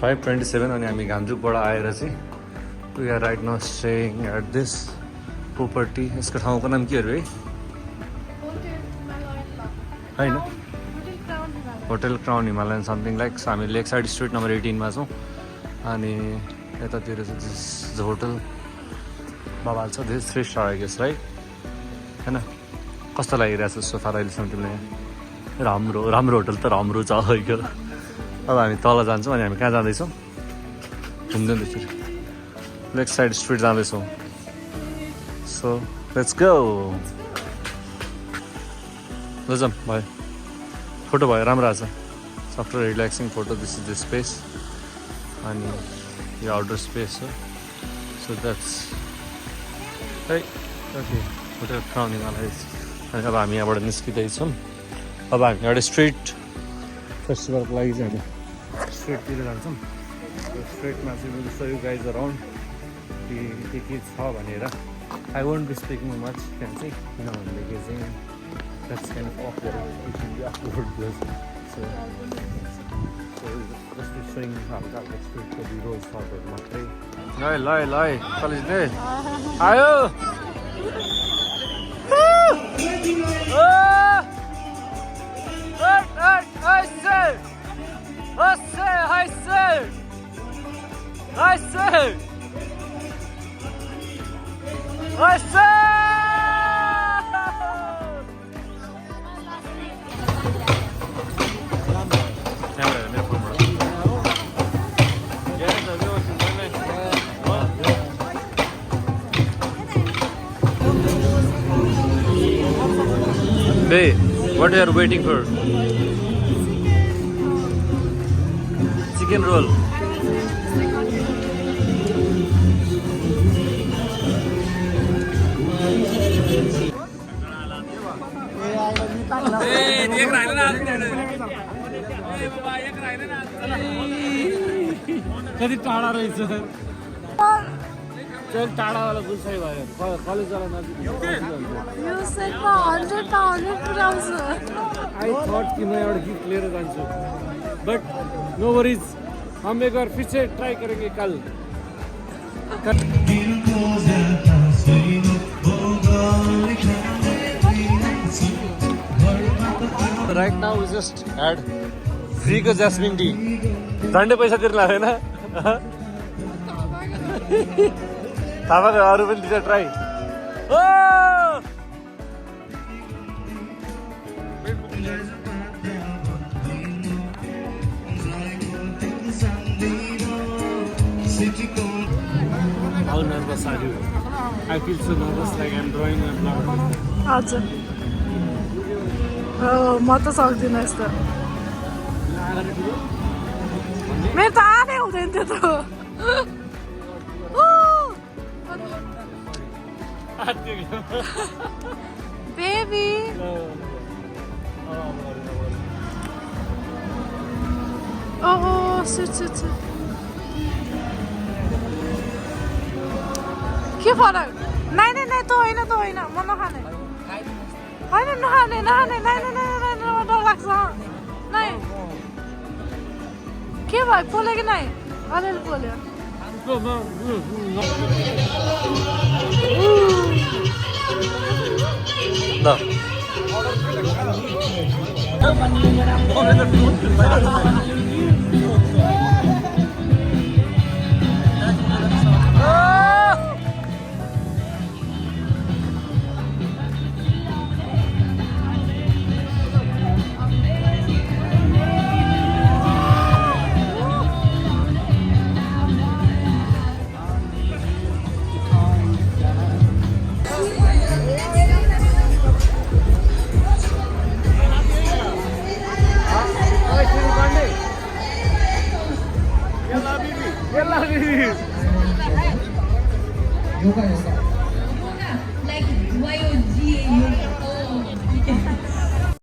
5:27 अनि हामी घामजुकबाट आएर चाहिँ we are right now staying at this property. यसको ठाउँको नाम के अरे है? होइन, hotel crown Himalayan something like. हामी लेक साइड स्ट्रिट नम्बर 18 मा छौँ अनि यतातिर चाहिँ दिस होटल बबाल छ. This 3 star I guess right होइन? कस्तो लागिरहेछ सोफा अहिलेसम्म तिमीलाई? राम्रो राम्रो होटल त राम्रो छ होइन. अब हामी तल जान्छौँ अनि हामी कहाँ जाँदैछौँ? घुम्दै फेरि लेक साइड स्ट्रिट जाँदैछौँ. So let's go. लजाम भयो, फोटो भयो, राम्रो आएको छ. After relaxing photo this is the space अनि यो आउटडोर स्पेस हो. सो द्याट्स है. Okay, hotel crown Himalaya. अनि अब हामी यहाँबाट निस्किँदैछौँ. अब हामी एउटा स्ट्रिट फेस्टिभलको लागि चाहिँ हामी स्ट्रिटतिर जान्छौँ. स्ट्रिटमा चाहिँ will so you guys around कि के छ भनेर. I won't B speaking much त्यहाँ चाहिँ, किनभनेदेखि चाहिँ that's kind of upward. So just showing हल्का स्ट्रिटको भिडियोज शटहरू मात्रै. ल ल ल कलेजले आयो. Hey, what are you waiting for? Chicken roll. कति टाढा रहेछ चल टाढावाला गुल्साइ भयो कलेजवाला नजिक. यो सेटमा 100 पुऱ्याउँछ. आई थट कि म एउटा गिफ्ट लिएर जान्छु बट नो वरिज. हम एक बार फिर से ट्राई करेंगे कल. Right now we just had फ्रीको ज्यास्मिन टी. झन्डै पैसा तिर्नु लाग्दैन. थाहा भयो, अरू पनि दिन्छ try. How nervous are you? I feel so nervous like I'm drawing a vlog. हजुर म त सक्दिनँ यस्तो. मेरो त आँखै हुँदैन थियो त. बेबी ओहो सुट सुट सुट. के फरक? नाइ नाइ नाइ, त होइन त होइन, म नखाने. होइन नखाने नखाने. नाइ नाइ नाइ नाइ नाइ, डर लाग्छ. नाइ के भयो? पोल्यो कि नाइ? अलिअलि पोल्यो. Yoga yoga.